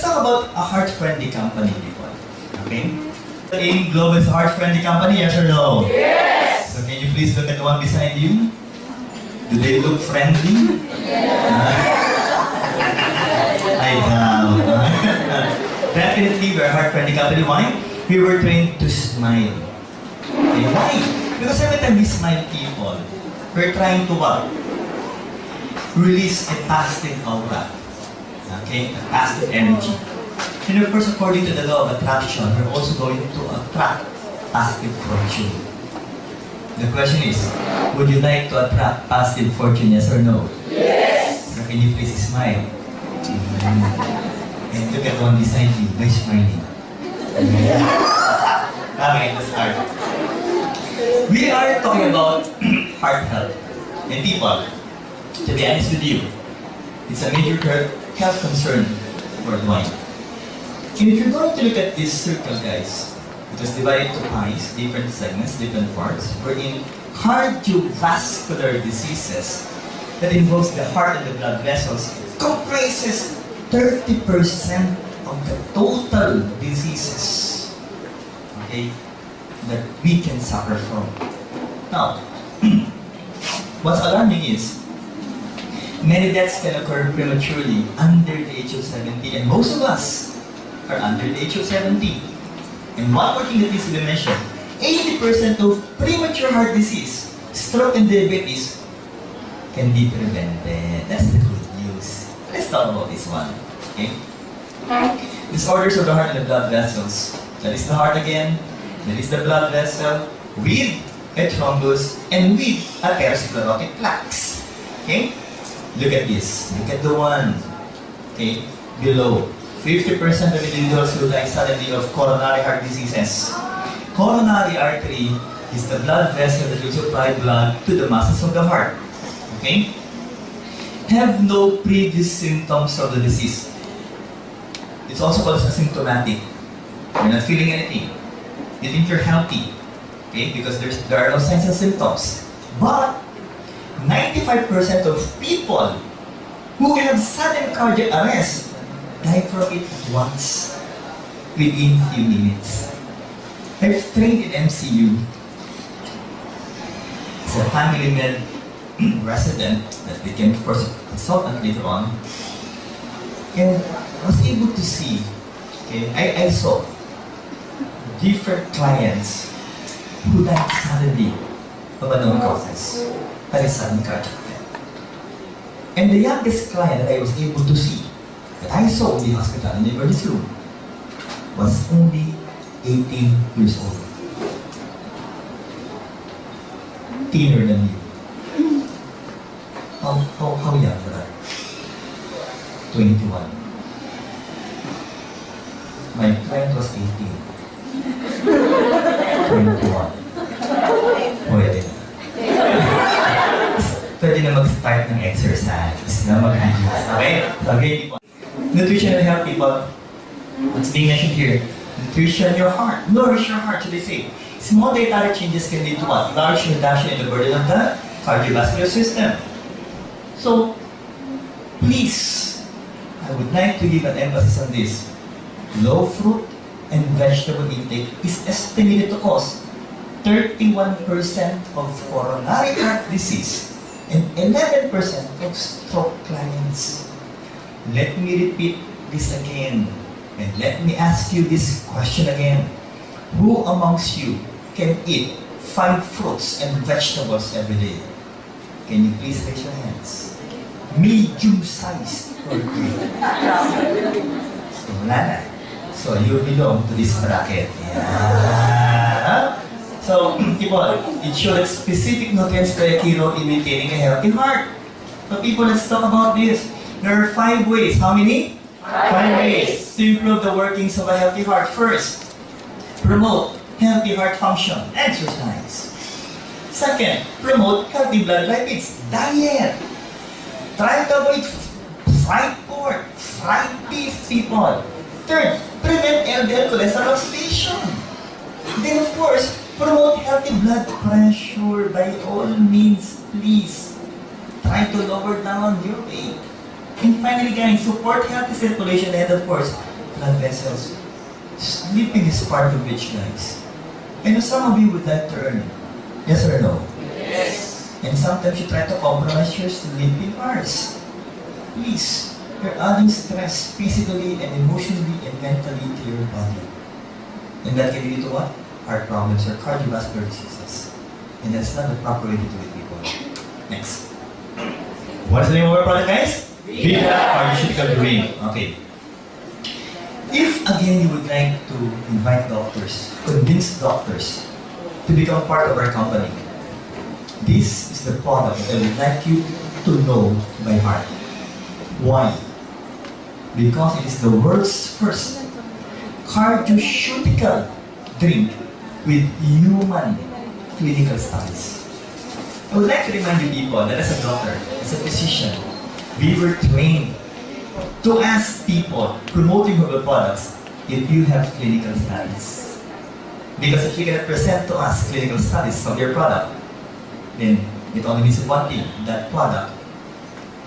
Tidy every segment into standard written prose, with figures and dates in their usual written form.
talk about a heart-friendly company, people. Okay? AIM Globe is a heart-friendly company, yes or no? Yes! So can you please look at the one beside you? Do they look friendly? I doubt. Definitely, we're a heart-friendly company. Why? We were trained to smile. Okay, why? Because every time we smile, people, we're trying to what? Release a positive aura. Okay? A positive energy. And of course, according to the law of attraction, we're also going to attract positive fortune. The question is, would you like to attract positive fortune, yes or no? Yes! So can you please smile? And look at the one beside you, by smiling. Okay, let's start. We are talking about heart health. And people, to be honest with you, it's a major health concern worldwide. And if you're going to look at this circle, guys, it was divided into pies, different segments, different parts, wherein cardiovascular diseases that involves the heart and the blood vessels comprises 30% of the total diseases, okay, that we can suffer from. Now, what's alarming is, many deaths can occur prematurely under the age of 70, and most of us are under the age of 70. And one more thing that needs to be mentioned, 80% of premature heart disease, stroke and diabetes can be prevented. That's the good news. Let's talk about this one. Okay? Disorders of the heart and the blood vessels. That is the heart again. That is the blood vessel with a thrombus and with atherosclerotic plaques. Okay? Look at this. Look at the one. Okay? Below. 50% of individuals who die suddenly of coronary heart diseases. Coronary artery is the blood vessel that will supply blood to the muscles of the heart. Okay? Have no previous symptoms of the disease. It's also called asymptomatic. You're not feeling anything. You think you're healthy. Okay? Because there are no signs and symptoms. But 95% of people who have sudden cardiac arrest die from it once, within few minutes. I've trained in MCU as a family med resident that became, of course, a consultant later on. And I was able to see, okay, I saw different clients who died suddenly of unknown causes. That is sudden cardiac death. And the youngest client that I was able to see, that I saw in the hospital, in the emergency room, was only 18 years old. Thinner than you. How young for that? 21. My client was 18. 21. Pwede na. Pwede na mag-start ng exercise, na mag-reduce. Okay? Okay, nutrition and health, people. What's being mentioned here? Nutrition your heart. Nourish your heart, so they say. Small dietary changes can lead to what? Large reduction in the burden of the cardiovascular system. So, please, I would like to give an emphasis on this. Low fruit and vegetable intake is estimated to cause 31% of coronary heart disease and 11% of stroke clients. Let me repeat this again, and let me ask you this question again. Who amongst you can eat 5 fruits and vegetables every day? Can you please raise your hands? Medium-sized or big? So, wala na. So, you belong to this bracket. Yeah. So, people, it shows specific nutrients play a key role in maintaining a healthy heart. So, people, let's talk about this. There are 5 ways. How many? 5 ways to improve the workings of a healthy heart. First, promote healthy heart function. Exercise. Second, promote healthy blood lipids. Diet. Try to avoid fried pork, fried beef, people. Third, prevent LDL cholesterol oxidation. Then, of course, promote healthy blood pressure. By all means, please try to lower down your weight. And finally, guys, support healthy circulation and, of course, blood vessels. Sleeping is part of which, guys? I know some of you would like to earn. Yes or no? Yes. And sometimes you try to compromise your sleeping hours. Please, you're adding stress physically and emotionally and mentally to your body. And that can lead to what? Heart problems or cardiovascular diseases. And that's not the proper way to do it, people. Next. What's the name of our product, guys? Vida Pharmaceutical Drink. Okay. If again you would like to invite doctors, convince doctors to become part of our company, this is the product that I would like you to know by heart. Why? Because it is the world's first cardiovascular drink with human clinical studies. I would like to remind you people that as a doctor, as a physician, we were trained to ask people promoting herbal products if you have clinical studies. Because if you can present to us clinical studies of your product, then it only means one thing: that product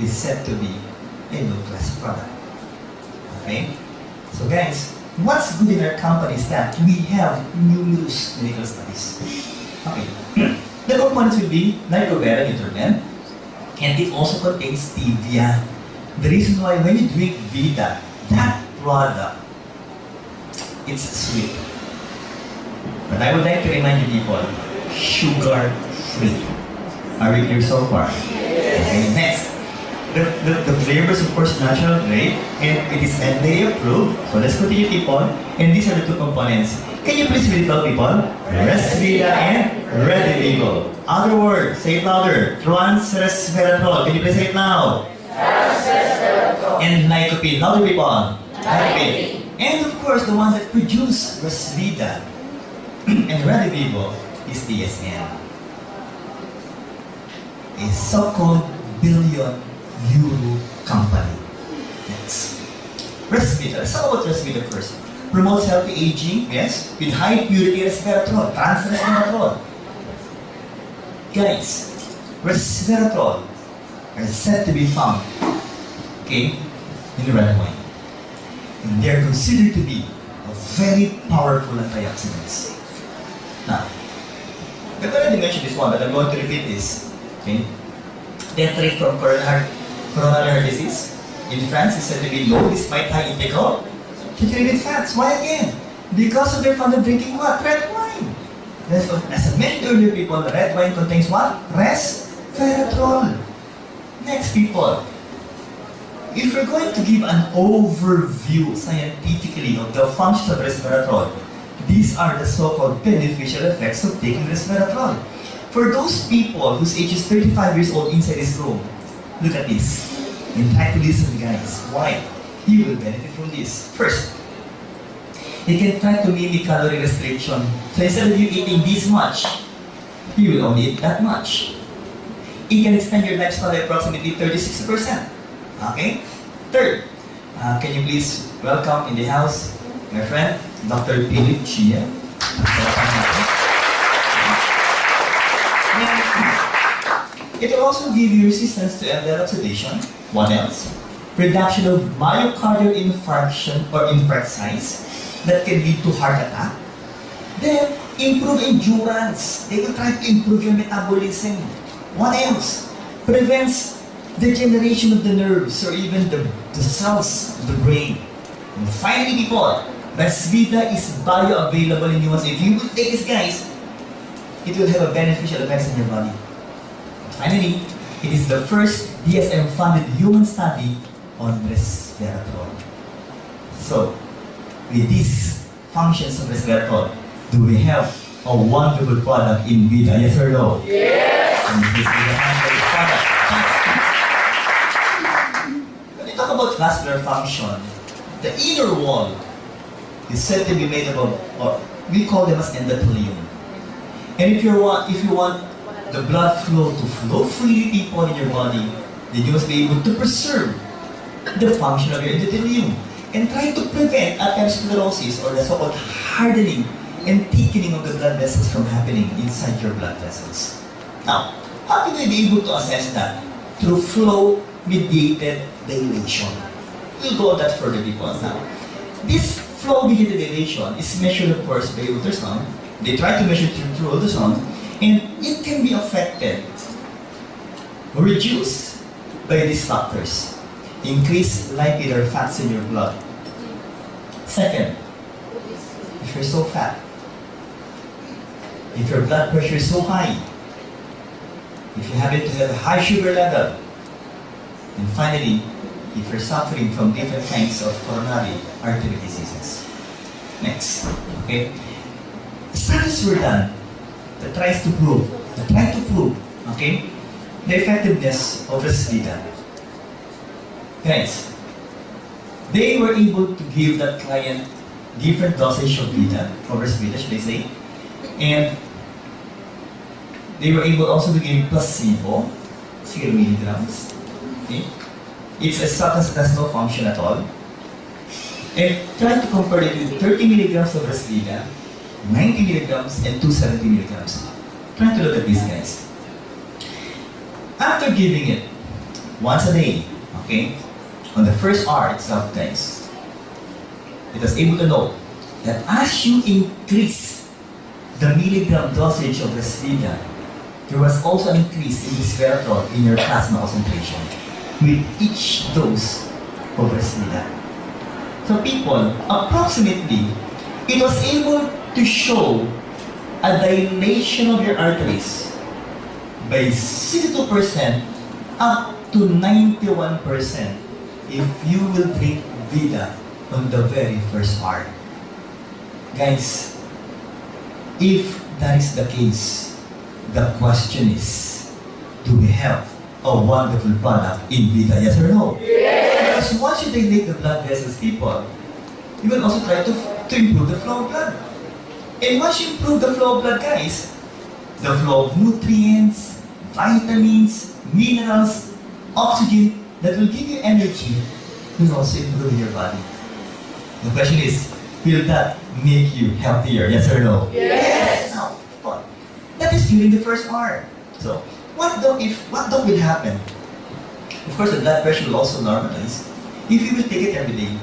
is said to be a low-class product. Okay? So guys, what's good in our company is that we have numerous clinical studies. Okay. The components will be nitrobera, nutriment, and it also contains stevia. The reason why when you drink Vida, that product, it's sweet. But I would like to remind you people, sugar-free. Are we clear so far? Okay, next. The flavor is of course natural grade, and it is FDA approved. So let's continue, people. And these are the two components. Can you please read it out, people? Vida and Vivo. Other word, say it louder. Trans-resveratrol. Can you please say it loud? And lycopene. Louder, people. Lycopene. And of course, the ones that produce Vida and Vivo is DSM. A so-called billion-euro company. Next. Vida. Let's talk about Vida first. Promotes healthy aging, yes, with high purity resveratrol, trans-resveratrol. Guys, resveratrol are said to be found, okay, in red wine. And they're considered to be a very powerful antioxidants. Now, I've already mentioned this one, but I'm going to repeat this. Okay? Death rate from coronary heart disease in France is said to be low despite high intake of saturated fats. Why again? Because of their fond of drinking what? Red wine. As I mentioned earlier, people, red wine contains what? Resveratrol. Next, people, if we're going to give an overview scientifically of the functions of resveratrol, these are the so-called beneficial effects of taking resveratrol. For those people whose age is 35 years old inside this room, look at this. And try to listen, guys. Why? You will benefit from this. First, you can try to mimic calorie restriction. So instead of you eating this much, you will only eat that much. It can extend your lifespan by approximately 36%. Okay? Third, can you please welcome in the house my friend, Dr. Philip Chia. It will also give you resistance to LDL oxidation. What else? Reduction of myocardial infarction or infarct size that can lead to heart attack. Then, improve endurance. They will try to improve your metabolism. What else? Prevents degeneration of the nerves or even the cells of the brain. And finally, people, Vida is bioavailable in humans. If you will take this, guys, it will have a beneficial effects in your body. Finally, it is the first DSM-funded human study on resveratrol. So, with these functions of resveratrol, do we have a wonderful product in Vida? Yes or no? Yes! And this is the wonderful product. When we talk about vascular function, the inner wall is said to be made up of, or we call them as endothelium. And if you want the blood flow to flow freely, people, in your body, then you must be able to preserve the function of your endothelium and try to prevent atherosclerosis, or the so-called hardening and thickening of the blood vessels from happening inside your blood vessels. Now, how can we be able to assess that? Through flow-mediated dilation. We'll go that further, people. Now, This flow mediated dilation is measured, of course, by ultrasound. They try to measure through ultrasound, and it can be affected or reduced by these factors. Increased lipid or fats in your blood. Second, if you're so fat, if your blood pressure is so high, if you happen to have a high sugar level, and finally, if you're suffering from different kinds of coronary artery diseases. Next, okay? Studies were done that try to prove, okay, the effectiveness of Vida. Guys, they were able to give that client different dosage of Vida, or Vida, should I say, and they were able also to give placebo, 0 milligrams. Okay? It's a substance that has no function at all. And try to compare it with 30 milligrams of Vida, 90 milligrams, and 270 milligrams. Try to look at these guys. After giving it once a day, okay, on the first hour itself, guys, it was able to know that as you increase the milligram dosage of Vida, there was also an increase in resveratrol in your plasma concentration with each dose of Vida. So people, approximately, it was able to show a dilation of your arteries by 62% up to 91% if you will drink Vida on the very first hour. Guys, if that is the case, the question is, do we have a wonderful product in Vida, yes or no? Yes! Because once you dilate the blood vessels, people, you will also try to improve the flow of blood. And once you improve the flow of blood, guys, the flow of nutrients, vitamins, minerals, oxygen that will give you energy will also improve your body. The question is, will that make you healthier, yes or no? Yes! Now, that is during the first hour. So, what will happen? Of course, the blood pressure will also normalize if you will take it every day.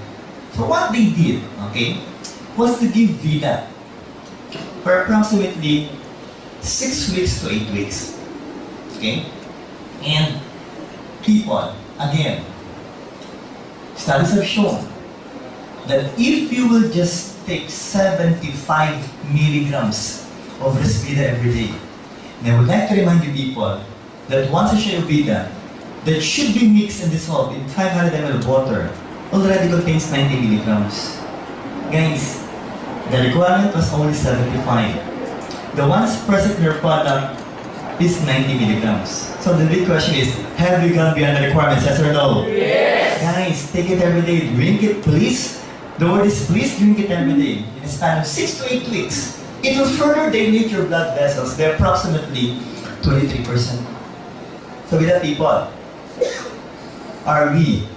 So what they did, okay, was to give Vida for approximately 6 weeks to 8 weeks. Okay? And people, again, studies have shown that if you will just take 75 milligrams of Vida every day, and I would like to remind you people that once a share of Vida that should be mixed and dissolved in 500 ml of water already contains 90 milligrams. Guys, the requirement was only 75. The ones present in your product is 90 milligrams. So the big question is, have you gone beyond the requirements, yes or no? Yes! Guys, take it every day. Drink it, please. The word is please drink it every day. In a span of 6 to 8 weeks, it will further dilate your blood vessels by approximately 23%. So with that, people, are we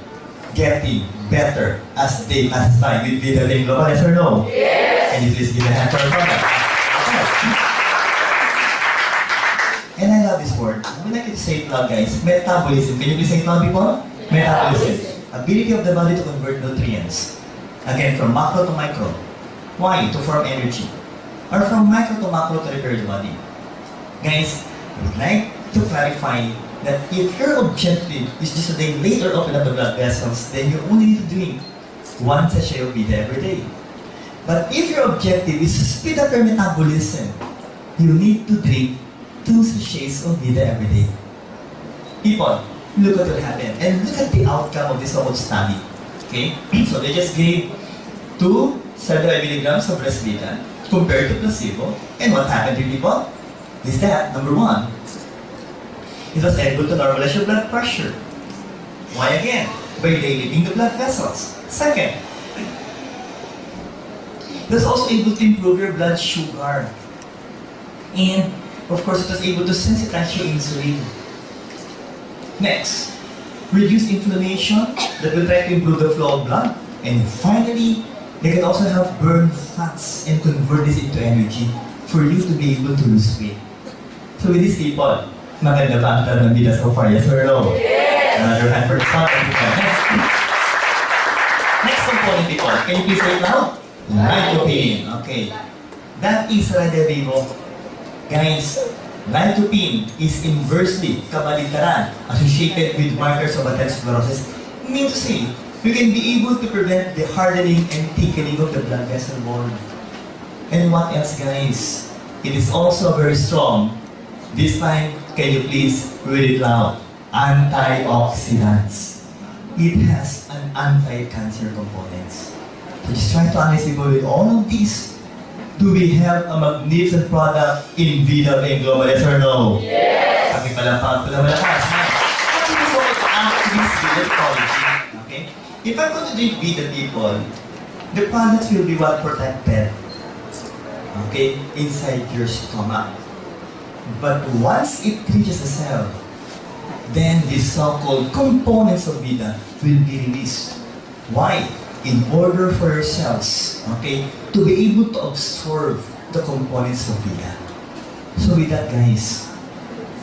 getting better as day passes by with Vida Global, yes or no? Yes! Can you please give a hand for our product? And I love this word. I would like you to say it loud, guys. Metabolism. Can you please say it loud, people? Metabolism. Ability of the body to convert nutrients. Again, from macro to micro. Why? To form energy. Or from micro to macro to repair the body. Guys, I would like to clarify that if your objective is just to dilate or open up the blood vessels, then you only need to drink 1 sachet of Vida every day. But if your objective is to speed up your metabolism, you need to drink 2 sachets of Vida every day. People, look at what happened and look at the outcome of this whole study. Okay? So they just gave 275 milligrams of Vida compared to placebo. And what happened to people? Is that, number 1, it was able to normalize your blood pressure. Why again? By dilating the blood vessels. Second, it was also able to improve your blood sugar. And, of course, it was able to sensitize your insulin. Next, reduce inflammation that will try to improve the flow of blood. And finally, they can also help burn fats and convert this into energy for you to be able to lose weight. So with these people, maganda ba ang tanong ng Vida so far? Yes or no? Yes! Another hand for the spot. Next one. component people? Can you please say it loud? Lycopene. Okay. That is Vivo. Guys, lycopene is inversely, kabaligtaran, associated with markers of atherosclerosis. Mean to say, we can be able to prevent the hardening and thickening of the blood vessel wall. And what else, guys? It is also very strong. This time, can you please read it loud? Antioxidants. It has an anti-cancer components. So just try to analyze people with all of these. Do we have a magnificent product in Vida and Global? Yes or no? Yes! Kami pala pa malakas. What do you want to ask this Vida quality? Okay? If I'm going to drink Vida, people, the products will be what protected. Okay? Inside your stomach. But once it reaches the cell, then the so-called components of Vida will be released. Why? In order for your cells, okay, to be able to absorb the components of Vida. So with that, guys,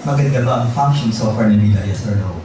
maganda ba ang function so far ng Vida? Yes or no?